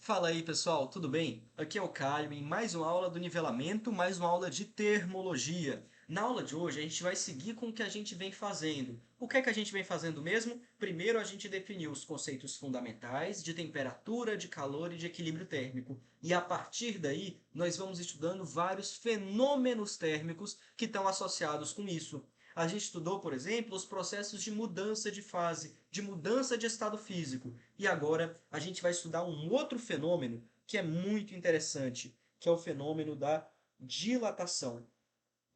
Fala aí, pessoal, tudo bem? Aqui é o Caio em mais uma aula do nivelamento, mais uma aula de termologia. Na aula de hoje, a gente vai seguir com o que a gente vem fazendo. O que é que a gente vem fazendo mesmo? Primeiro, a gente definiu os conceitos fundamentais de temperatura, de calor e de equilíbrio térmico. E a partir daí, nós vamos estudando vários fenômenos térmicos que estão associados com isso. A gente estudou, por exemplo, os processos de mudança de fase, de mudança de estado físico. E agora a gente vai estudar um outro fenômeno que é muito interessante, que é o fenômeno da dilatação.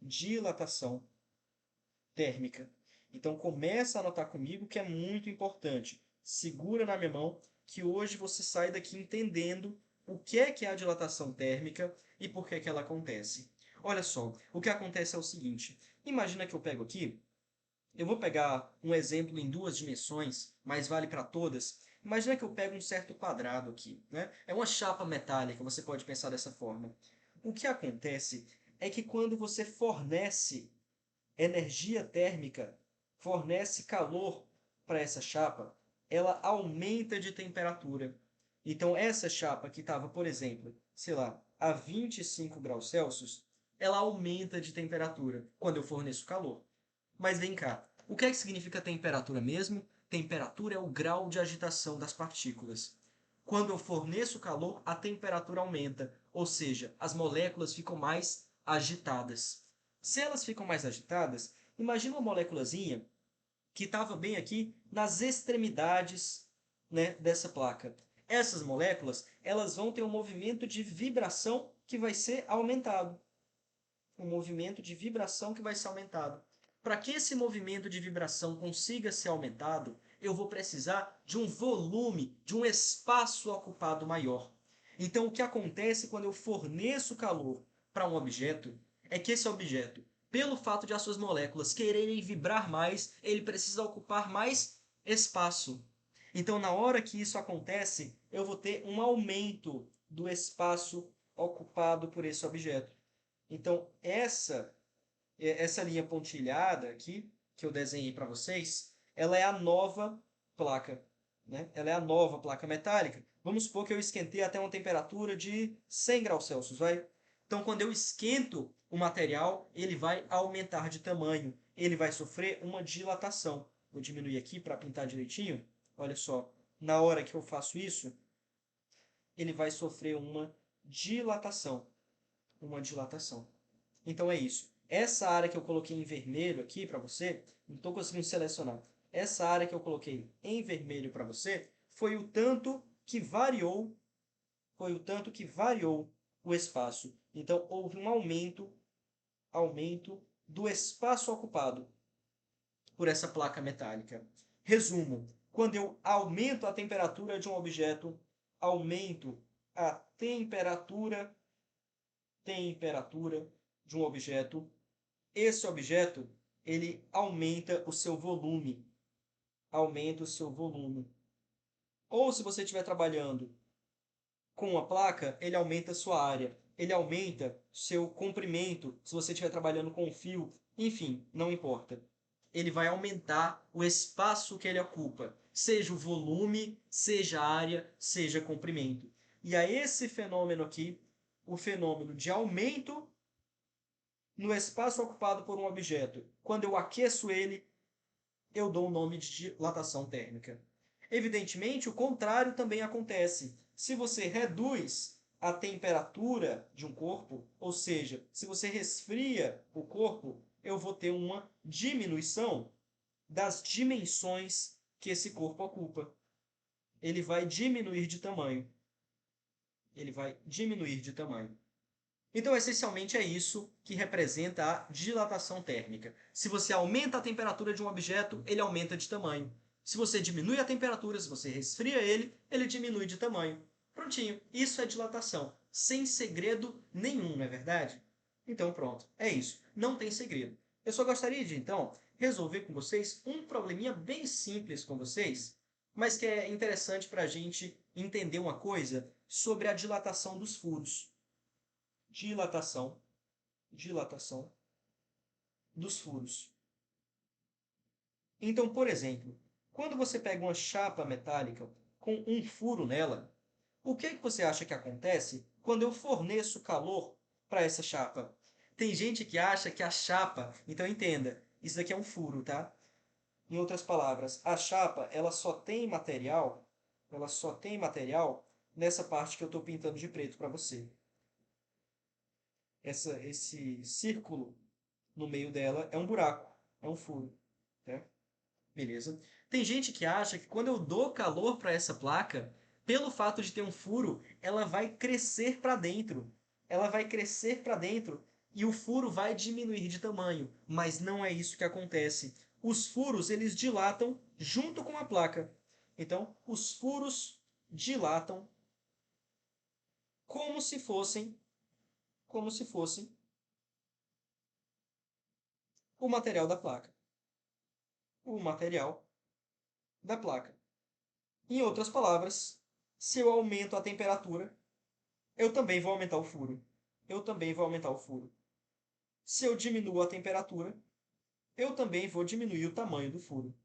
Dilatação térmica. Então começa a anotar comigo que é muito importante. Segura na minha mão que hoje você sai daqui entendendo o que é a dilatação térmica e por que ela acontece. Olha só, o que acontece é o seguinte. Imagina que eu pego aqui, eu vou pegar um exemplo em duas dimensões, mas vale para todas. Imagina que eu pego um certo quadrado aqui, né? É uma chapa metálica, você pode pensar dessa forma. O que acontece é que quando você fornece energia térmica, fornece calor para essa chapa, ela aumenta de temperatura. Então, essa chapa que estava, por exemplo, sei lá, a 25 graus Celsius, ela aumenta de temperatura quando eu forneço calor. Mas vem cá, o que é que significa temperatura mesmo? Temperatura é o grau de agitação das partículas. Quando eu forneço calor, a temperatura aumenta, ou seja, as moléculas ficam mais agitadas. Se elas ficam mais agitadas, imagina uma moléculazinha que estava bem aqui nas extremidades, né, dessa placa. Essas moléculas, elas vão ter um movimento de vibração que vai ser aumentado. Um movimento de vibração que vai ser aumentado. Para que esse movimento de vibração consiga ser aumentado, eu vou precisar de um volume, de um espaço ocupado maior. Então, o que acontece quando eu forneço calor para um objeto é que esse objeto, pelo fato de as suas moléculas quererem vibrar mais, ele precisa ocupar mais espaço. Então, na hora que isso acontece, eu vou ter um aumento do espaço ocupado por esse objeto. Então, essa linha pontilhada aqui, que eu desenhei para vocês, ela é a nova placa, né? Ela é a nova placa metálica. Vamos supor que eu esquentei até uma temperatura de 100 graus Celsius, vai? Então, quando eu esquento o material, ele vai aumentar de tamanho. Ele vai sofrer uma dilatação. Vou diminuir aqui para pintar direitinho. Olha só, na hora que eu faço isso, ele vai sofrer uma dilatação. Uma dilatação. Então é isso. Essa área que eu coloquei em vermelho aqui para você, não estou conseguindo selecionar. Essa área que eu coloquei em vermelho para você foi o tanto que variou, foi o tanto que variou o espaço. Então houve um aumento do espaço ocupado por essa placa metálica. Resumo: quando eu aumento a temperatura de um objeto, aumento a temperatura de um objeto, esse objeto ele aumenta o seu volume, aumenta o seu volume. Ou se você estiver trabalhando com uma placa, ele aumenta a sua área, ele aumenta seu comprimento, se você estiver trabalhando com um fio, enfim, não importa. Ele vai aumentar o espaço que ele ocupa, seja o volume, seja a área, seja comprimento. E a esse fenômeno aqui, o fenômeno de aumento no espaço ocupado por um objeto. Quando eu aqueço ele, eu dou o nome de dilatação térmica. Evidentemente, o contrário também acontece. Se você reduz a temperatura de um corpo, ou seja, se você resfria o corpo, eu vou ter uma diminuição das dimensões que esse corpo ocupa. Ele vai diminuir de tamanho. Ele vai diminuir de tamanho. Então, essencialmente, é isso que representa a dilatação térmica. Se você aumenta a temperatura de um objeto, ele aumenta de tamanho. Se você diminui a temperatura, se você resfria ele, ele diminui de tamanho. Prontinho, isso é dilatação. Sem segredo nenhum, não é verdade? Então, pronto, é isso. Não tem segredo. Eu só gostaria de, então, resolver com vocês um probleminha bem simples com vocês, mas que é interessante para a gente entender uma coisa sobre a dilatação dos furos. Dilatação, dilatação dos furos. Então, por exemplo, quando você pega uma chapa metálica com um furo nela, O que que você acha que acontece quando eu forneço calor para essa chapa? Tem gente que acha que a chapa... Então entenda, isso daqui é um furo, tá? Em outras palavras, a chapa ela só tem material nessa parte que eu estou pintando de preto para você. Esse círculo no meio dela é um buraco, é um furo, né? Beleza? Tem gente que acha que quando eu dou calor para essa placa, pelo fato de ter um furo, ela vai crescer para dentro. Ela vai crescer para dentro e o furo vai diminuir de tamanho, mas não é isso que acontece. Os furos, eles dilatam junto com a placa. Então, os furos dilatam como se fossem como se fossem o material da placa. O material da placa. Em outras palavras, se eu aumento a temperatura, eu também vou aumentar o furo. Eu também vou aumentar o furo. Se eu diminuo a temperatura, eu também vou diminuir o tamanho do furo.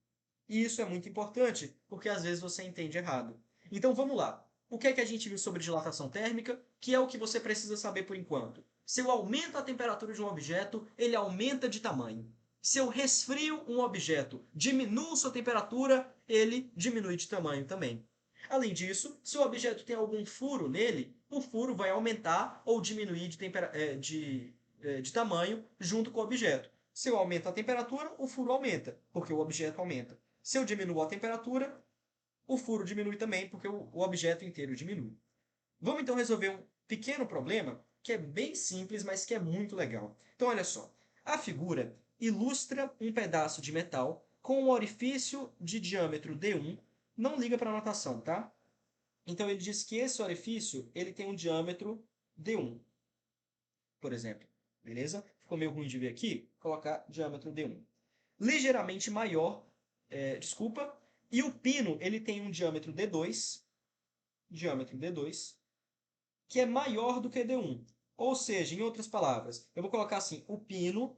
E isso é muito importante, porque às vezes você entende errado. Então vamos lá. O que é que a gente viu sobre dilatação térmica, que é o que você precisa saber por enquanto? Se eu aumento a temperatura de um objeto, ele aumenta de tamanho. Se eu resfrio um objeto, diminuo sua temperatura, ele diminui de tamanho também. Além disso, se o objeto tem algum furo nele, o furo vai aumentar ou diminuir de tamanho junto com o objeto. Se eu aumento a temperatura, o furo aumenta, porque o objeto aumenta. Se eu diminuo a temperatura, o furo diminui também, porque o objeto inteiro diminui. Vamos então resolver um pequeno problema que é bem simples, mas que é muito legal. Então, olha só. A figura ilustra um pedaço de metal com um orifício de diâmetro D1. Não liga para a notação, tá? Então, ele diz que esse orifício ele tem um diâmetro D1, por exemplo. Beleza? Ficou meio ruim de ver aqui. Vou colocar diâmetro D1. Ligeiramente maior, desculpa, e o pino ele tem um diâmetro D2, que é maior do que D1. Ou seja, em outras palavras, eu vou colocar assim, o pino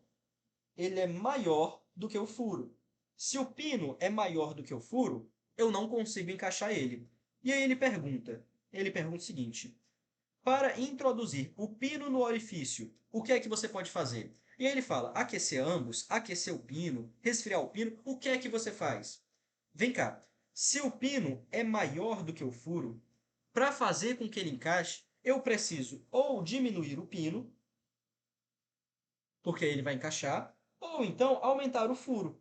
ele é maior do que o furo. Se o pino é maior do que o furo, eu não consigo encaixar ele. E aí ele pergunta o seguinte: para introduzir o pino no orifício, o que é que você pode fazer? E aí ele fala: aquecer ambos, aquecer o pino, resfriar o pino, o que é que você faz? Vem cá, se o pino é maior do que o furo, para fazer com que ele encaixe, eu preciso ou diminuir o pino, porque ele vai encaixar, ou então aumentar o furo.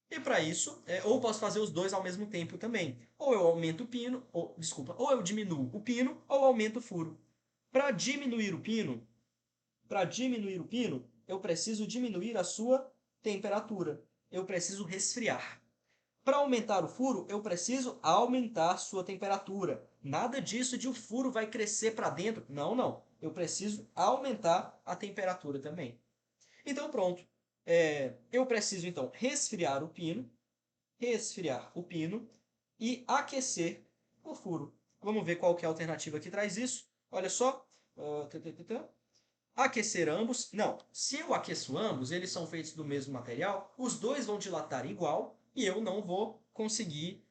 E para isso, ou posso fazer os dois ao mesmo tempo também. Ou eu aumento o pino, ou, desculpa, ou eu diminuo o pino, ou aumento o furo. Para diminuir o pino, eu preciso diminuir a sua temperatura. Eu preciso resfriar. Para aumentar o furo, eu preciso aumentar sua temperatura. Nada disso de o furo vai crescer para dentro. Não, não. Eu preciso aumentar a temperatura também. Então, pronto. Eu preciso, então, resfriar o pino e aquecer o furo. Vamos ver qual que é a alternativa que traz isso. Olha só. Aquecer ambos. Não, se eu aqueço ambos, eles são feitos do mesmo material, os dois vão dilatar igual e eu não vou conseguir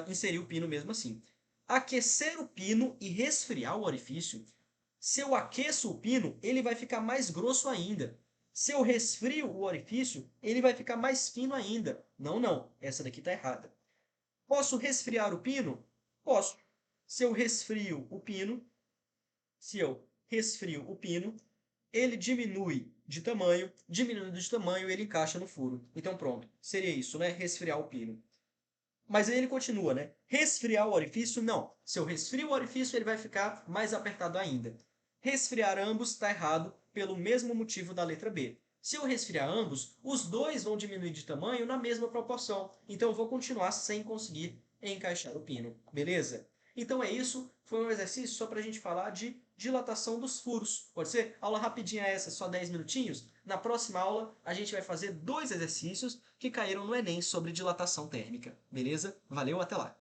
inserir o pino mesmo assim. Aquecer o pino e resfriar o orifício. Se eu aqueço o pino, ele vai ficar mais grosso ainda. Se eu resfrio o orifício, ele vai ficar mais fino ainda. Não, não, essa daqui está errada. Posso resfriar o pino? Posso. Se eu resfrio o pino, se eu resfrio o pino, ele diminui de tamanho, diminuindo de tamanho, ele encaixa no furo. Então pronto, seria isso, né? Resfriar o pino. Mas aí ele continua, né? Resfriar o orifício, não. Se eu resfrio o orifício, ele vai ficar mais apertado ainda. Resfriar ambos está errado pelo mesmo motivo da letra B. Se eu resfriar ambos, os dois vão diminuir de tamanho na mesma proporção. Então eu vou continuar sem conseguir encaixar o pino. Beleza? Então é isso. Foi um exercício só para a gente falar de dilatação dos furos. Pode ser? Aula rapidinha essa, só 10 minutinhos. Na próxima aula, a gente vai fazer dois exercícios que caíram no Enem sobre dilatação térmica. Beleza? Valeu, até lá!